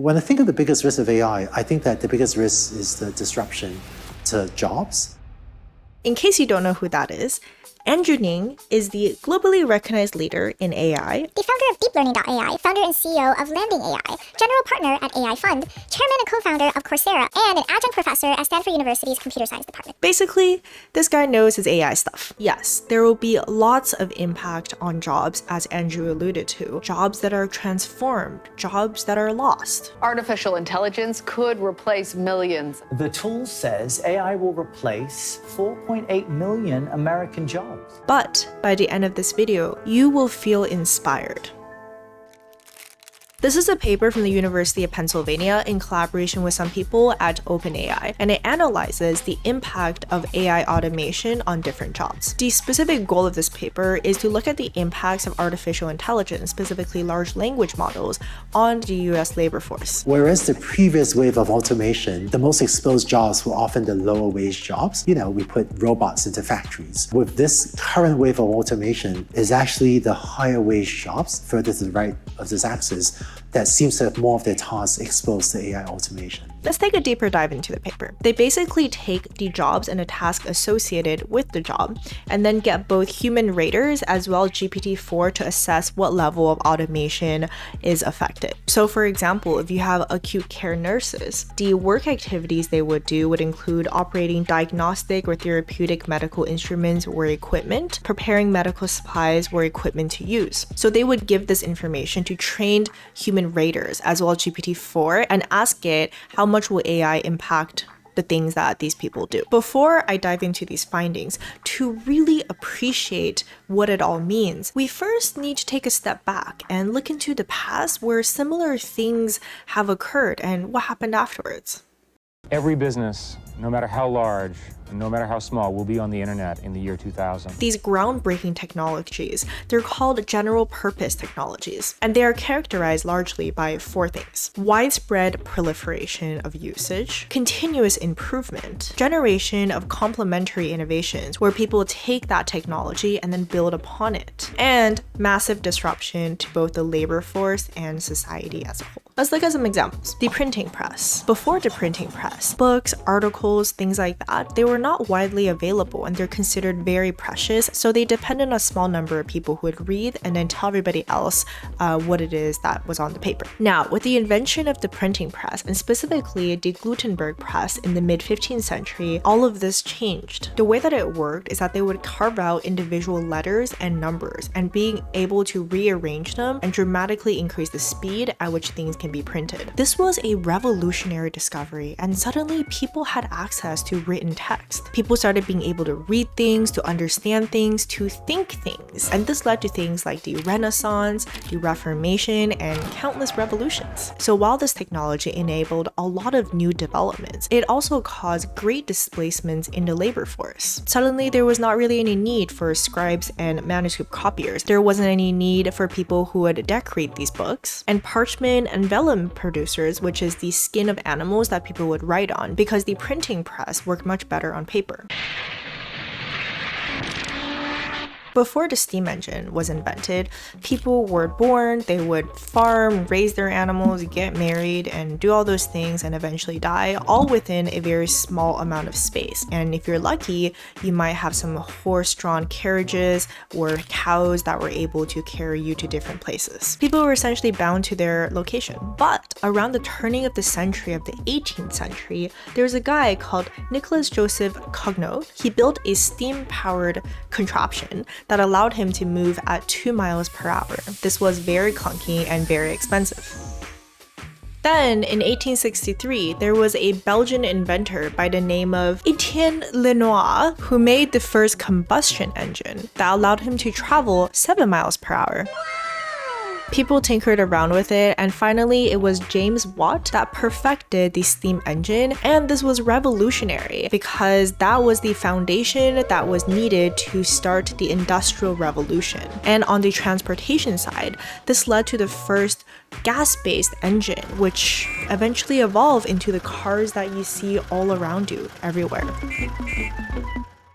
When I think of the biggest risk of AI, I think that the biggest risk is the disruption to jobs. In case you don't know who that is, Andrew Ng is the globally recognized leader in AI, the founder of DeepLearning.ai, founder and CEO of Landing AI, general partner at AI Fund, chairman and co-founder of Coursera, and an adjunct professor at Stanford University's Computer Science Department. Basically, this guy knows his AI stuff. Yes, there will be lots of impact on jobs, as Andrew alluded to. Jobs that are transformed, jobs that are lost. Artificial intelligence could replace millions. The tool says AI will replace 4.8 million American jobs. But by the end of this video, you will feel inspired. This is a paper from the University of Pennsylvania in collaboration with some people at OpenAI, and it analyzes the impact of AI automation on different jobs. The specific goal of this paper is to look at the impacts of artificial intelligence, specifically large language models, on the US labor force. Whereas the previous wave of automation, the most exposed jobs were often the lower wage jobs. We put robots into factories. With this current wave of automation, is actually the higher wage jobs, further to the right of this axis, that seems to have more of their tasks exposed to AI automation. Let's take a deeper dive into the paper. They basically take the jobs and a task associated with the job, and then get both human raters as well as GPT-4 to assess what level of automation is affected. So for example, if you have acute care nurses, the work activities they would do would include operating diagnostic or therapeutic medical instruments or equipment, preparing medical supplies or equipment to use. So they would give this information to trained human raters as well as GPT-4 and ask it how much will AI impact the things that these people do. Before I dive into these findings, to really appreciate what it all means, we first need to take a step back and look into the past where similar things have occurred and what happened afterwards. Every business, no matter how large, and no matter how small, will be on the internet in the year 2000. These groundbreaking technologies, they're called general purpose technologies, and they are characterized largely by four things: widespread proliferation of usage, continuous improvement, generation of complementary innovations where people take that technology and then build upon it, and massive disruption to both the labor force and society as a whole. Let's look at some examples. The printing press. Before the printing press, books, articles, things like that, they were not widely available and they're considered very precious, so they depended on a small number of people who would read and then tell everybody else what it is that was on the paper. Now, with the invention of the printing press, and specifically the Gutenberg press in the mid-15th century, all of this changed. The way that it worked is that they would carve out individual letters and numbers, and being able to rearrange them and dramatically increase the speed at which things can be printed. This was a revolutionary discovery, and suddenly people had access to written text. People started being able to read things, to understand things, to think things. And this led to things like the Renaissance, the Reformation, and countless revolutions. So while this technology enabled a lot of new developments, it also caused great displacements in the labor force. Suddenly, there was not really any need for scribes and manuscript copiers. There wasn't any need for people who would decorate these books. And parchment and vellum producers, which is the skin of animals that people would write on, because the printing press worked much better on paper. Before the steam engine was invented, people were born, they would farm, raise their animals, get married, and do all those things and eventually die, all within a very small amount of space. And if you're lucky, you might have some horse-drawn carriages or cows that were able to carry you to different places. People were essentially bound to their location. But around the turning of the century of the 18th century, there was a guy called Nicholas Joseph Cugnot. He built a steam-powered contraption that allowed him to move at 2 miles per hour. This was very clunky and very expensive. Then, in 1863, there was a Belgian inventor by the name of Etienne Lenoir who made the first combustion engine that allowed him to travel 7 miles per hour. People tinkered around with it, and finally it was James Watt that perfected the steam engine, and this was revolutionary because that was the foundation that was needed to start the Industrial Revolution. And on the transportation side, this led to the first gas-based engine, which eventually evolved into the cars that you see all around you everywhere.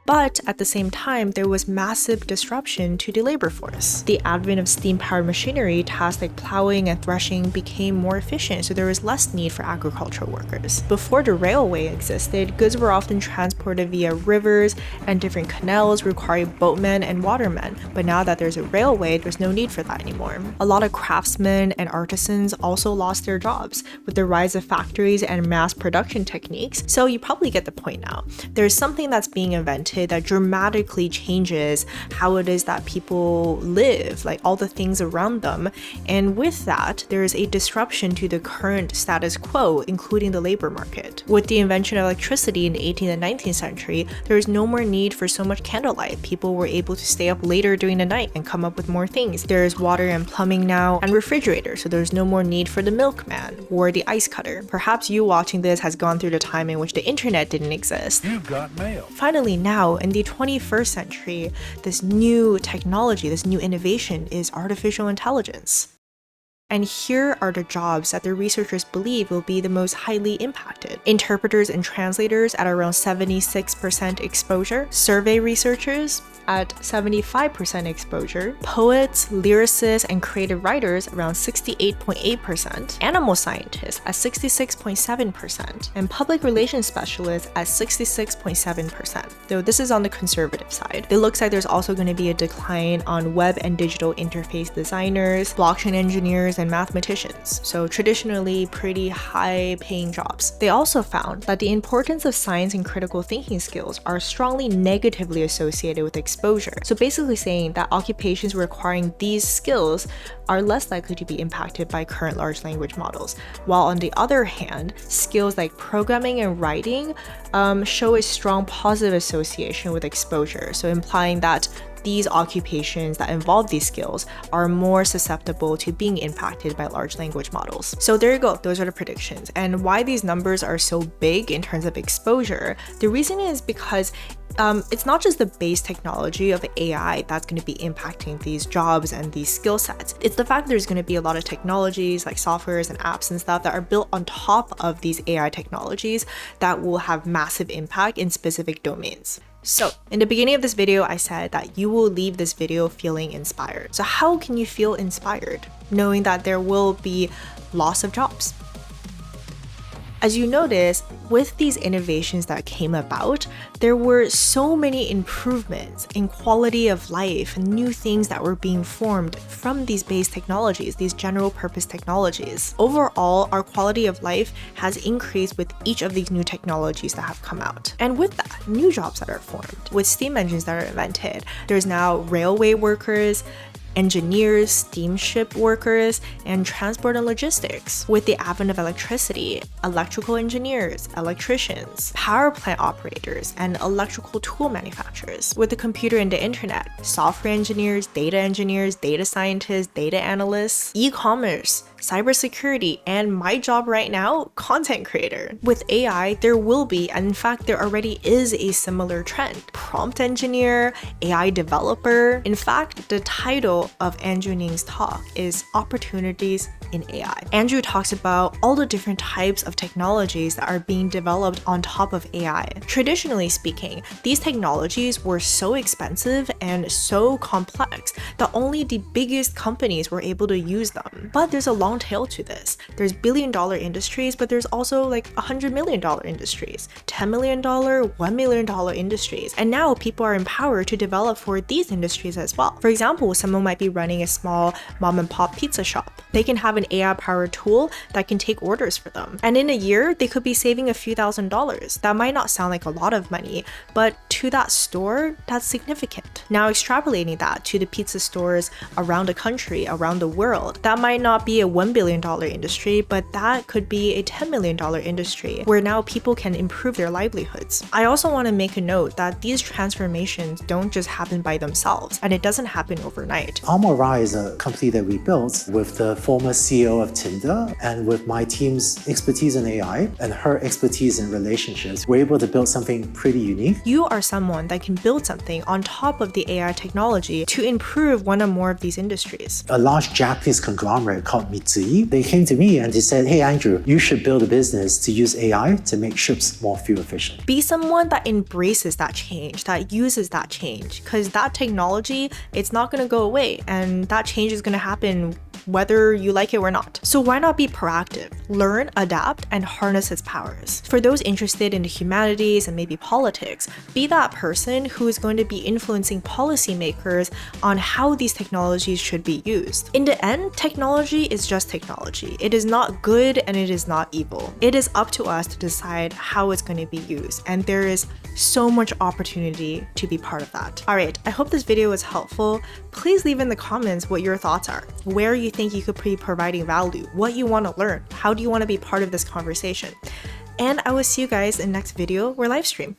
But at the same time, there was massive disruption to the labor force. The advent of steam-powered machinery, tasks like plowing and threshing became more efficient, so there was less need for agricultural workers. Before the railway existed, goods were often transported via rivers and different canals requiring boatmen and watermen. But now that there's a railway, there's no need for that anymore. A lot of craftsmen and artisans also lost their jobs with the rise of factories and mass production techniques, so you probably get the point now. There's something that's being invented that dramatically changes how it is that people live, like all the things around them, and with that, there is a disruption to the current status quo, including the labor market. With the invention of electricity in the 18th and 19th century, there was no more need for so much candlelight. People were able to stay up later during the night and come up with more things. There's water and plumbing now, and refrigerators, so there's no more need for the milkman or the ice cutter. Perhaps you watching this has gone through the time in which the internet didn't exist. You've got mail. Finally, now in the 21st century, this new technology, this new innovation is artificial intelligence. And here are the jobs that the researchers believe will be the most highly impacted. Interpreters and translators at around 76% exposure, survey researchers at 75% exposure, poets, lyricists, and creative writers around 68.8%, animal scientists at 66.7%, and public relations specialists at 66.7%. Though this is on the conservative side. It looks like there's also going to be a decline on web and digital interface designers, blockchain engineers, and mathematicians, so traditionally pretty high-paying jobs. They also found that the importance of science and critical thinking skills are strongly negatively associated with exposure. So basically saying that occupations requiring these skills are less likely to be impacted by current large language models, while on the other hand, skills like programming and writing show a strong positive association with exposure, so implying that these occupations that involve these skills are more susceptible to being impacted by large language models. So there you go, those are the predictions. And why these numbers are so big in terms of exposure, the reason is because it's not just the base technology of AI that's going to be impacting these jobs and these skill sets. It's the fact there's going to be a lot of technologies like softwares and apps and stuff that are built on top of these AI technologies that will have massive impact in specific domains. So, in the beginning of this video, I said that you will leave this video feeling inspired. So how can you feel inspired knowing that there will be loss of jobs? As you notice, with these innovations that came about, there were so many improvements in quality of life and new things that were being formed from these base technologies, these general purpose technologies. Overall, our quality of life has increased with each of these new technologies that have come out. And with that, new jobs that are formed. With steam engines that are invented, there's now railway workers, engineers, steamship workers, and transport and logistics. With the advent of electricity, electrical engineers, electricians, power plant operators, and electrical tool manufacturers. With the computer and the internet, software engineers, data scientists, data analysts, e-commerce, cybersecurity, and my job right now, content creator. With AI, there will be, and in fact, there already is a similar trend. Prompt engineer, AI developer. In fact, the title of Andrew Ng's talk is Opportunities in AI. Andrew talks about all the different types of technologies that are being developed on top of AI. Traditionally speaking, these technologies were so expensive and so complex that only the biggest companies were able to use them. But there's a long tail to this. There's billion-dollar industries, but there's also like $100 million industries, $10 million, $1 million industries. And now people are empowered to develop for these industries as well. For example, someone might be running a small mom and pop pizza shop. They can have an AI-powered tool that can take orders for them. And in a year, they could be saving a few $1,000s. That might not sound like a lot of money, but to that store, that's significant. Now extrapolating that to the pizza stores around the country, around the world, that might not be a $1 billion industry, but that could be a $10 million industry where now people can improve their livelihoods. I also want to make a note that these transformations don't just happen by themselves, and it doesn't happen overnight. Almarai is a company that we built with the former CEO of Tinder, and with my team's expertise in AI and her expertise in relationships, we're able to build something pretty unique. You are someone that can build something on top of the AI technology to improve one or more of these industries. A large Japanese conglomerate called Mitsui, they came to me and they said, hey Andrew, you should build a business to use AI to make ships more fuel efficient. Be someone that embraces that change, that uses that change, because that technology, it's not going to go away, and that change is going to happen whether you like it or not. So why not be proactive, learn, adapt, and harness its powers? For those interested in the humanities and maybe politics, be that person who is going to be influencing policymakers on how these technologies should be used. In the end, technology is just technology. It is not good and it is not evil. It is up to us to decide how it's going to be used, and there is so much opportunity to be part of that. All right, I hope this video was helpful. Please leave in the comments what your thoughts are, where you think you could be providing value, what you want to learn, how do you want to be part of this conversation. And I will see you guys in the next video or live stream.